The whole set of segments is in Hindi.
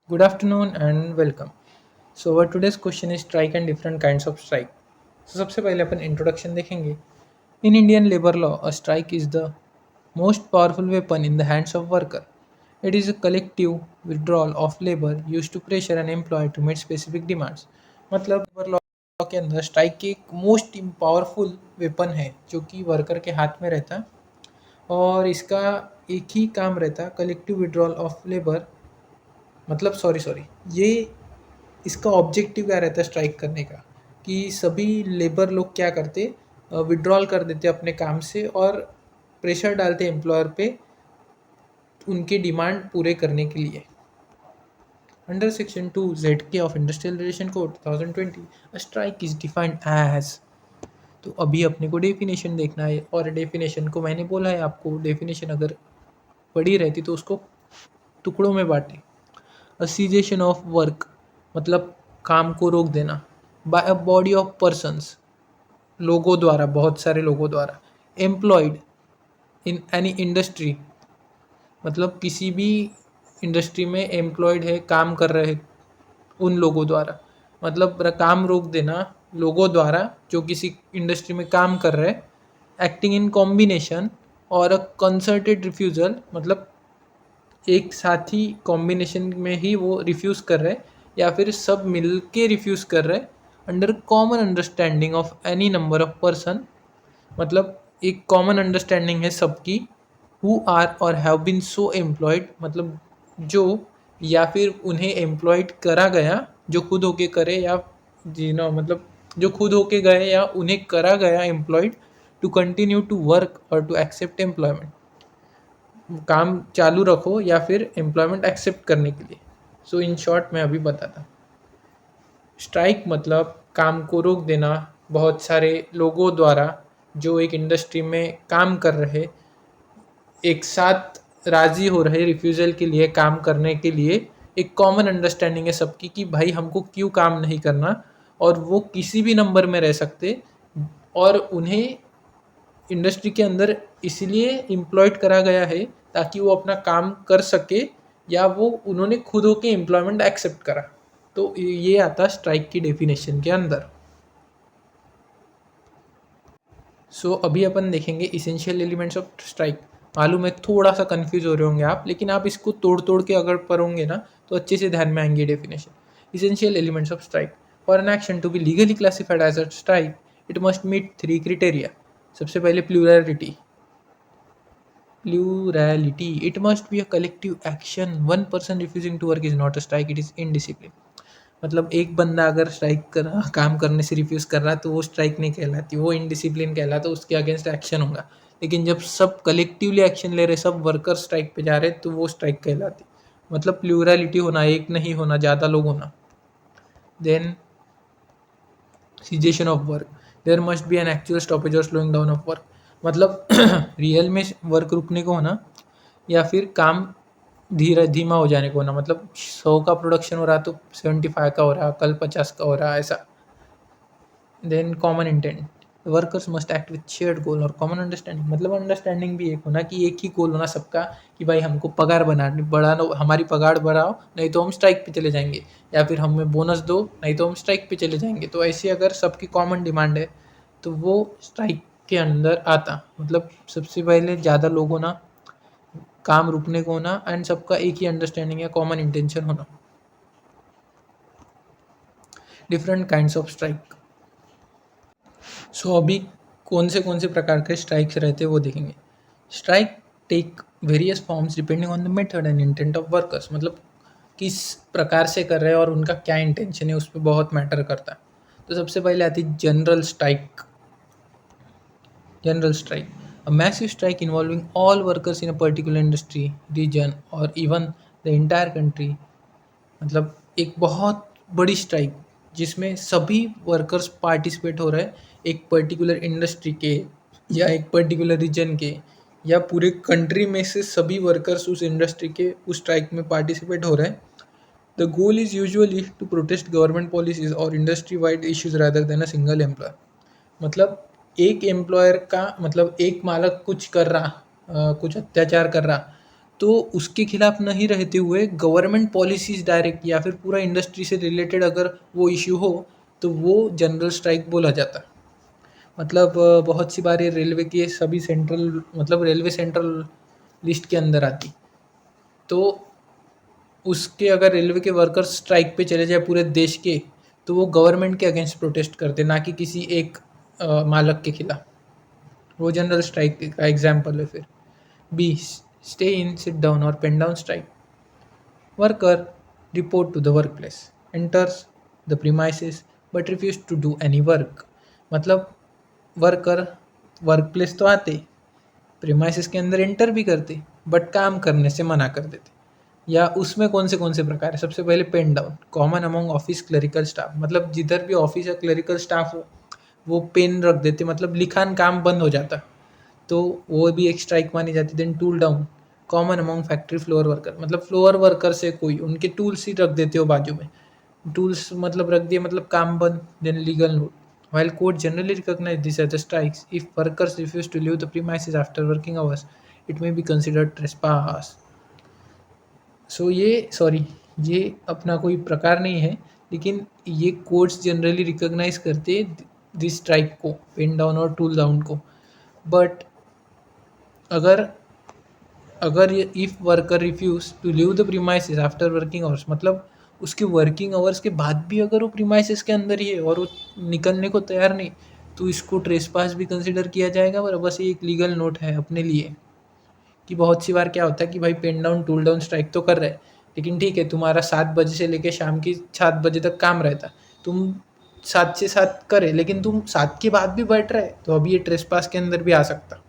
Good afternoon and welcome. So our today's question is strike and different kinds of strike. So सबसे पहले अपन introduction देखेंगे. In Indian labor law, a strike is the most powerful weapon in the hands of worker. It is a collective withdrawal of labor used to pressure an employer to meet specific demands. मतलब labor law के अंदर स्ट्राइक की एक मोस्ट पावरफुल वेपन है जो कि वर्कर के हाथ में रहता है और इसका एक ही काम रहता है कलेक्टिव विड्रॉल ऑफ लेबर मतलब सॉरी ये इसका ऑब्जेक्टिव क्या रहता है स्ट्राइक करने का कि सभी लेबर लोग क्या करते विड्रॉल कर देते अपने काम से और प्रेशर डालते एम्प्लॉयर पे उनके डिमांड पूरे करने के लिए under section 2 ZK of industrial relation code 2020 a strike is defined as तो अभी अपने को डेफिनेशन देखना है और डेफिनेशन को मैंने बोला है आपको डेफिनेशन अगर पढ़ी रहती तो उसको टुकड़ों में बांटे अ सीजेशन ऑफ वर्क मतलब काम को रोक देना by a body of persons लोगों द्वारा बहुत सारे लोगों द्वारा एम्प्लॉयड इन एनी इंडस्ट्री मतलब किसी भी इंडस्ट्री में एम्प्लॉयड है काम कर रहे उन लोगों द्वारा मतलब काम रोक देना लोगों द्वारा जो किसी इंडस्ट्री में काम कर रहे एक्टिंग इन कॉम्बिनेशन और अ कंसर्टेड रिफ्यूज़ल मतलब एक साथ ही कॉम्बिनेशन में ही वो रिफ्यूज़ कर रहे या फिर सब मिल के रिफ्यूज़ कर रहे under common understanding of any number of person मतलब एक कॉमन अंडरस्टैंडिंग है सबकी हु आर और हैव बीन सो एम्प्लॉयड मतलब जो या फिर उन्हें एम्प्लॉयड करा गया जो खुद होके करे या मतलब जो खुद होके गए या उन्हें करा गया employed to continue to work और टू एक्सेप्ट एम्प्लॉयमेंट काम चालू रखो या फिर एम्प्लॉयमेंट एक्सेप्ट करने के लिए सो इन शॉर्ट मैं अभी बताता स्ट्राइक मतलब काम को रोक देना बहुत सारे लोगों द्वारा जो एक इंडस्ट्री में काम कर रहे एक साथ राज़ी हो रहे रिफ्यूज़ल के लिए काम करने के लिए एक कॉमन अंडरस्टैंडिंग है सबकी कि भाई हमको क्यों काम नहीं करना और वो किसी भी नंबर में रह सकते और उन्हें इंडस्ट्री के अंदर इसलिए एम्प्लॉयड करा गया है ताकि वो अपना काम कर सके या वो उन्होंने खुद होके एम्प्लॉयमेंट एक्सेप्ट करा तो ये आता स्ट्राइक की डेफिनेशन के अंदर सो अभी अपन देखेंगे इसेंशियल एलिमेंट्स ऑफ स्ट्राइक मालूम है थोड़ा सा कंफ्यूज हो रहे होंगे आप लेकिन आप इसको तोड़ तोड़ के अगर पढ़ोगे ना तो अच्छे से ध्यान में आएंगे definition essential elements of strike for an action to be legally classified as a strike it must meet 3 criteria सबसे पहले plurality it must be a collective action one person refusing to work is not a strike it is indiscipline मतलब एक बंदा अगर स्ट्राइक कर काम करने से रिफ्यूज़ कर रहा है तो वो स्ट्राइक नहीं कहलाती वो इनडिसिप्लिन कहलाता तो उसके अगेंस्ट एक्शन होगा लेकिन जब सब कलेक्टिवली एक्शन ले रहे सब वर्कर स्ट्राइक पे जा रहे तो वो स्ट्राइक कहलाती मतलब प्लूरलिटी होना एक नहीं होना ज़्यादा लोग होना then cessation of work there must be an actual stoppage और स्लोइंग डाउन ऑफ वर्क मतलब रियल में वर्क रुकने को होना या फिर काम धीमा हो जाने को होना मतलब 100 का प्रोडक्शन हो रहा तो 75 का हो रहा कल 50 का हो रहा ऐसा then common intent workers must act with shared goal और कॉमन अंडरस्टैंडिंग मतलब अंडरस्टैंडिंग भी एक होना कि एक ही गोल होना सबका कि भाई हमको पगार बढ़ाना हमारी पगार बढ़ाओ नहीं तो हम स्ट्राइक पे चले जाएंगे या फिर हमें बोनस दो नहीं तो हम स्ट्राइक पे चले जाएंगे तो ऐसे अगर सबकी कॉमन डिमांड है तो वो स्ट्राइक के अंदर आता मतलब सबसे पहले ज़्यादा लोग होना काम रुकने को होना एंड सबका एक ही अंडरस्टैंडिंग या कॉमन इंटेंशन होना different kinds of strike so अभी कौन से प्रकार के स्ट्राइक्स रहते हैं वो देखेंगे strike take various forms depending on the method and intent of workers मतलब किस प्रकार से कर रहे हैं और उनका क्या इंटेंशन है उस पर बहुत मैटर करता है तो सबसे पहले आती है general strike a massive strike involving all workers in a particular industry region or even the entire country मतलब एक बहुत बड़ी स्ट्राइक जिसमें सभी वर्कर्स पार्टिसिपेट हो रहे हैं एक पर्टिकुलर इंडस्ट्री के या एक पर्टिकुलर रीजन के या पूरे कंट्री में से सभी वर्कर्स उस इंडस्ट्री के उस स्ट्राइक में पार्टिसिपेट हो रहे हैं the goal is usually to protest government policies और industry wide issues rather than a single employ मतलब एक एम्प्लॉयर का मतलब एक मालक कुछ कर रहा कुछ अत्याचार कर रहा तो उसके खिलाफ नहीं रहते हुए गवर्नमेंट पॉलिसीज़ डायरेक्ट या फिर पूरा इंडस्ट्री से रिलेटेड अगर वो इश्यू हो, तो वो जनरल स्ट्राइक बोला जाता है। मतलब बहुत सी बार ये रेलवे के सभी सेंट्रल मतलब रेलवे सेंट्रल लिस्ट के अंदर आती। तो उसके अगर रेलवे के वर्कर्स स्ट्राइक पे चले जाए पूरे देश के, तो वो गवर्नमेंट के अगेंस्ट प्रोटेस्ट करते, ना कि किसी एक मालक के खिलाफ। वो जनरल स्ट्राइक का एग्जाम्पल है फिर। B, stay in, sit down और pen down strike. Worker report to the workplace, enters the premises but refuse to do any work। मतलब वर्कर वर्क प्लेस तो आते, प्रीमाइसेस के अंदर एंटर भी करते, बट काम करने से मना कर देते। या उसमें कौन से प्रकार है? सबसे पहले pen down, common among office clerical staff. मतलब जिधर भी ऑफिस या क्लरिकल स्टाफ हो, वो पेन रख देते, मतलब लिखान काम बंद हो जाता, तो वो भी एक स्ट्राइक मानी जाती। Then tool down, common among factory floor worker. मतलब फ्लोर वर्कर से कोई उनके टूल्स ही रख देते हो बाजू में, टूल्स मतलब रख दिए, मतलब काम बंद। Then legal note, while court generally recognize this as a strikes, if workers refuse to leave the premises after working hours, it may be considered trespass। सो ये सॉरी, ये अपना कोई प्रकार नहीं है, लेकिन ये कोर्ट्स जनरली रिकॉग्नाइज करते दिस स्ट्राइक को, पेन डाउन और टूल डाउन को। बट अगर अगर ये if worker refuse to leave the premises after working hours, मतलब उसके वर्किंग आवर्स के बाद भी अगर वो प्रीमाइसेस के अंदर ही है और वो निकलने को तैयार नहीं, तो इसको ट्रेसपास भी कंसिडर किया जाएगा। और बस ये एक लीगल नोट है अपने लिए, कि बहुत सी बार क्या होता है कि भाई pen down tool down strike तो कर रहे हैं, लेकिन ठीक है तुम्हारा 7 बजे से लेकर शाम की 7 बजे तक काम रहता, तुम 7 से 7 करे, लेकिन तुम 7 के बाद भी बैठ रहे, तो अभी ये ट्रेसपास के अंदर भी आ सकता।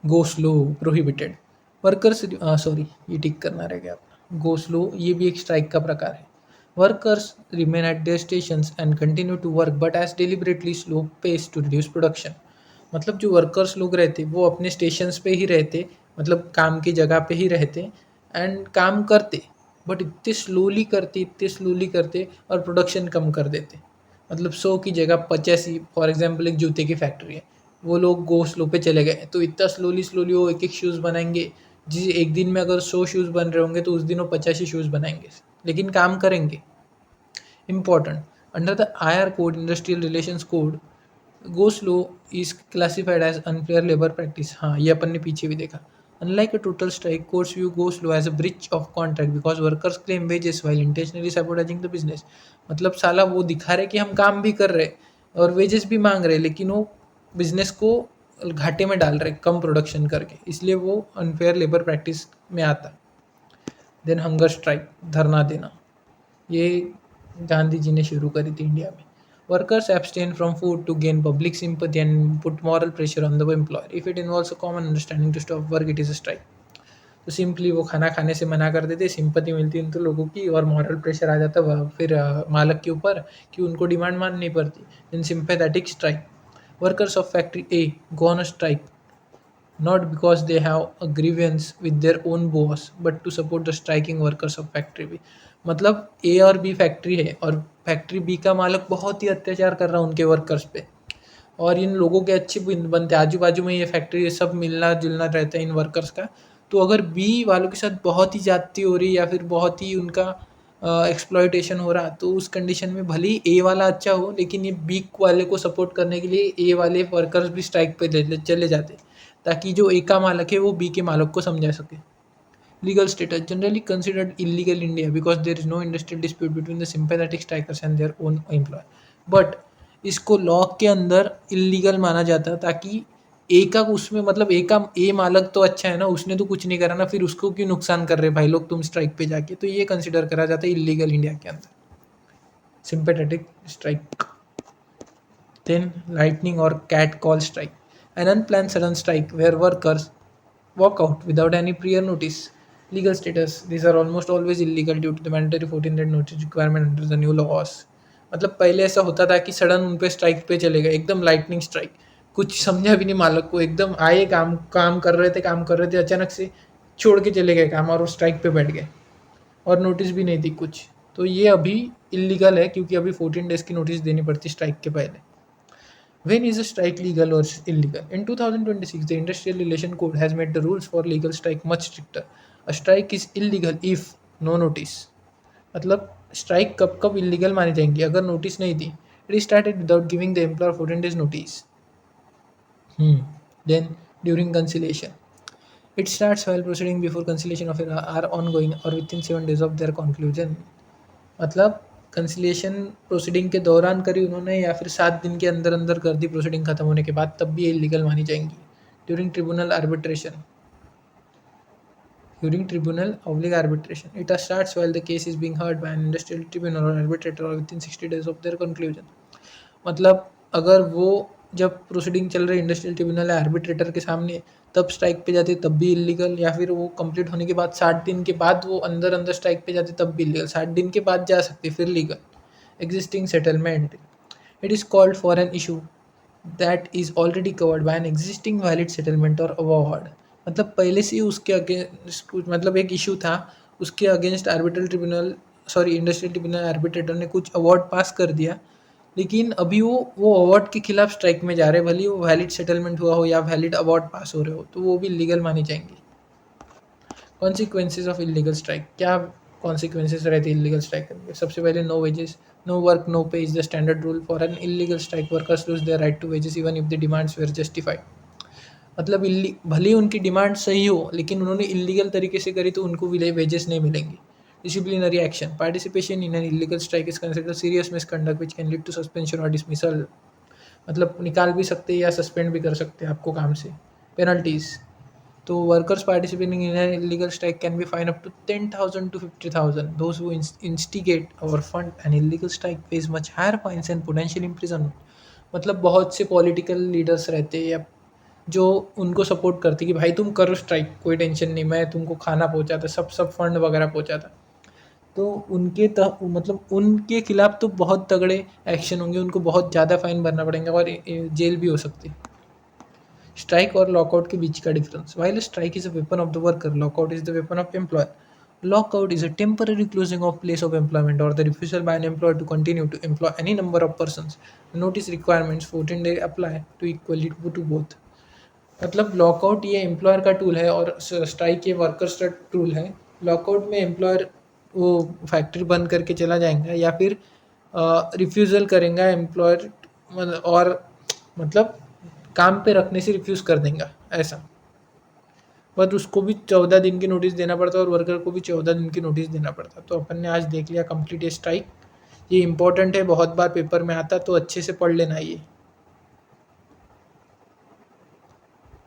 Go slow prohibited, workers sorry ये टिक करना रह गया अपना। गो स्लो ये भी एक स्ट्राइक का प्रकार है। Workers remain at their stations and continue to work but as deliberately slow pace to reduce production. मतलब जो वर्कर्स लोग रहते वो अपने स्टेशंस पे ही रहते, मतलब काम की जगह पे ही रहते एंड काम करते, बट इतने स्लोली करते और प्रोडक्शन कम कर देते। मतलब 100 की जगह 85, फॉर एग्जांपल एक जूते की फैक्ट्री है, वो लोग गो स्लो पे चले गए, तो इतना स्लोली वो एक एक शूज़ बनाएंगे। जिस एक दिन में अगर 100 शूज़ बन रहे होंगे, तो उस दिन वो 85 शूज़ बनाएंगे, लेकिन काम करेंगे। Important, under the IR code, industrial relations code, go slow is classified as unfair labour practice. हाँ, ये अपन ने पीछे भी देखा। Unlike a total strike, courts view go slow as a breach of contract because workers claim wages while intentionally sabotaging the business. मतलब साला वो दिखा रहे कि हम काम भी कर रहे और वेजेस भी मांग रहे, लेकिन वो बिजनेस को घाटे में डाल रहे कम प्रोडक्शन करके, इसलिए वो अनफेयर लेबर प्रैक्टिस में आता। देन हंगर स्ट्राइक, धरना देना, ये गांधी जी ने शुरू करी थी इंडिया में। Workers abstain from food to gain public sympathy and put moral pressure on the employer. If it involves a common understanding to stop work, it is a strike. तो सिंपली वो खाना खाने से मना कर देते, सिंपैथी मिलती उन तो लोगों की, और मॉरल प्रेशर आ जाता फिर मालक के ऊपर कि उनको डिमांड माननी पड़ती। In sympathetic strike, workers of factory A go on a strike not because they have a grievance with their own boss but to support the striking workers of factory B. मतलब ए और बी फैक्ट्री है और फैक्ट्री बी का मालक बहुत ही अत्याचार कर रहा है उनके वर्कर्स पे, और इन लोगों के अच्छे बनते, आजू बाजू में ये फैक्ट्री सब मिलना जुलना रहता है इन वर्कर्स का। तो अगर बी वालों के साथ बहुत ही ज्यादती हो रही या फिर बहुत ही उनका एक्सप्लॉयटेशन हो रहा, तो उस कंडीशन में भले ही ए वाला अच्छा हो, लेकिन ये बी वाले को सपोर्ट करने के लिए ए वाले वर्कर्स भी स्ट्राइक पे चले जाते, ताकि जो ए का मालक है वो बी के मालक को समझा सके। Legal status, generally considered illegal India because there is no industrial dispute between the sympathetic strikers and their own employ. But इसको लॉ के अंदर इलीगल माना जाता है, ताकि ए का उसमें मतलब ए मालक तो अच्छा है ना, उसने तो कुछ नहीं करा ना, फिर उसको क्यों नुकसान कर रहे भाई लोग तुम स्ट्राइक पे जाके, तो ये कंसिडर करा जाता है इलीगल इंडिया के अंदर सिंपैथेटिक स्ट्राइक। देन लाइटनिंग और cat call strike, an unplanned sudden strike where workers walk out without any prior notice. Legal status, these are almost always illegal due to the mandatory 14-day notice requirement under the new laws। मतलब पहले ऐसा होता था कि सडन उन पे स्ट्राइक पे चले गए, एकदम लाइटनिंग स्ट्राइक, कुछ समझा भी नहीं मालक को, एकदम आए काम काम कर रहे थे अचानक से छोड़ के चले गए काम और वो स्ट्राइक पे बैठ गए और नोटिस भी नहीं दी कुछ। तो ये अभी इलीगल है, क्योंकि अभी 14 डेज की नोटिस देनी पड़ती स्ट्राइक के पहले। When is a strike legal or illegal? In 2026, the Industrial Relation Code has made the rules for legal strike much stricter. A strike is illegal if no notice. मतलब स्ट्राइक कब कब इलीगल मानी जाएंगी अगर नोटिस नहीं दी. It started without giving the employer 14 days notice. Then during conciliation, it starts while proceeding before conciliation of are ongoing or within 7 days of their conclusion. मतलब कंसिलिएशन प्रोसीडिंग के दौरान करी उन्होंने या फिर 7 दिन के अंदर अंदर कर दी प्रोसीडिंग खत्म होने के बाद, तब भी ये इलीगल मानी जाएंगी. During tribunal arbitration, during tribunal oblique arbitration, it starts while the case is being heard by an industrial tribunal or arbitrator or within 60 days of their conclusion. मतलब अगर वो जब प्रोसीडिंग चल रही इंडस्ट्रियल ट्रिब्यूनल या आर्बिट्रेटर के सामने तब स्ट्राइक पे जाते तब भी इलीगल, या फिर वो कंप्लीट होने के बाद 60 दिन के बाद वो अंदर अंदर स्ट्राइक पे जाते तब भी इलीगल. 60 दिन के बाद जा सकते फिर legal. Existing settlement, it is called for an issue that is already covered by an existing valid settlement और अवार्ड. मतलब पहले से ही उसके अगेंस्ट मतलब एक इशू था, उसके against arbitral tribunal sorry industrial tribunal arbitrator ने कुछ अवार्ड पास कर दिया, लेकिन अभी वो अवार्ड के खिलाफ स्ट्राइक में जा रहे हैं, भले ही वो वैलिड सेटलमेंट हुआ हो या वैलिड अवार्ड पास हो रहे हो, तो वो भी लीगल मानी जाएंगी. कॉन्सिक्वेंसेज ऑफ इलीगल स्ट्राइक, क्या कॉन्सिक्वेंसेज रहते हैं इलीगल स्ट्राइक करने के? सबसे पहले no wages, no work no pay is the standard rule for an illegal strike. Workers lose their right to wages even if the demands were justified. मतलब भले ही उनकी डिमांड सही हो लेकिन उन्होंने इलीगल तरीके से करी तो उनको वेजेस नहीं मिलेंगे. Disciplinary action, participation in an illegal strike is considered serious misconduct which can lead to suspension और डिसमिसल. मतलब निकाल भी सकते हैं या सस्पेंड भी कर सकते हैं आपको काम से. पेनल्टीज, तो workers participating in an illegal strike can be fine up to 10,000 to 50,000. Those who instigate or fund an illegal strike face much higher fines and potential imprisonment. मतलब बहुत से पॉलिटिकल लीडर्स रहते हैं या जो उनको सपोर्ट करते कि भाई तुम करो स्ट्राइक, कोई टेंशन नहीं, मैं तुमको खाना पहुंचाता, सब फंड वगैरह पहुंचाता. तो मतलब उनके खिलाफ तो बहुत तगड़े एक्शन होंगे, उनको बहुत ज़्यादा फाइन भरना पड़ेगा और जेल भी हो सकती है. स्ट्राइक और लॉकआउट के बीच का difference. While strike is a weapon of the worker, lockout is the weapon of employer. Lockout is a temporary closing of place of employment or the refusal by an employer to continue to employ any number of persons. The notice requirements 14 day apply to equally to both. मतलब लॉकआउट ये एम्प्लॉयर का टूल है और स्ट्राइक ये वर्कर्स का टूल है. लॉकआउट में एम्प्लॉयर वो फैक्ट्री बंद करके चला जाएगा या फिर रिफ्यूज़ल करेगा एम्प्लॉयर, और मतलब काम पे रखने से रिफ्यूज़ कर देगा ऐसा. बट उसको भी 14 दिन की नोटिस देना पड़ता है और वर्कर को भी 14 दिन की नोटिस देना पड़ता है. तो अपन ने आज देख लिया कंप्लीट ये स्ट्राइक. ये इंपॉर्टेंट है, बहुत बार पेपर में आता, तो अच्छे से पढ़ लेना ये.